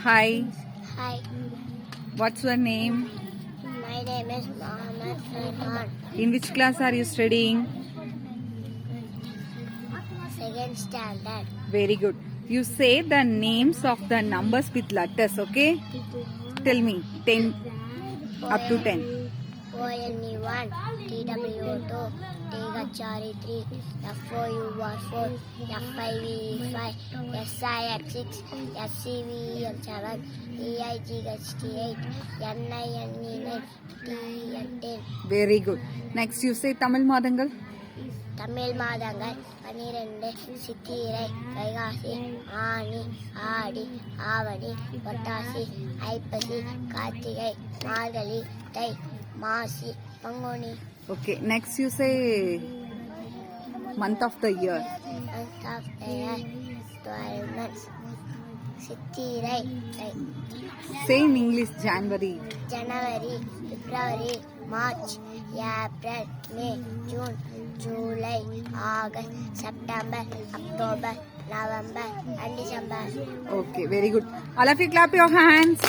Hi, Hi, what's your name? my name is Mohammed Farhan. In which class are you studying? Second standard. Very good. You say the names of the numbers with letters, okay? Tell me 10 up to 10. ONE1, TW2, Tegachari 3, FOUR4, FIVE5, SIX6, SCVL7, EIGH8, NINE9, TN10. Very good. Next you say Tamil Madangal. Tamil மாதங்கள் 12 சித்திரை வைகாசி ஆனி ஆடி ஆவணி புரட்டாசி ஐப்பசி கார்த்திகை மார்கழி தை மாசி Panguni. Okay, next you say month of the year. Month of the year 12 months. Chithirai Say in English January. January February March April May June July August September October November and December. Okay, very good. All of you clap your hands.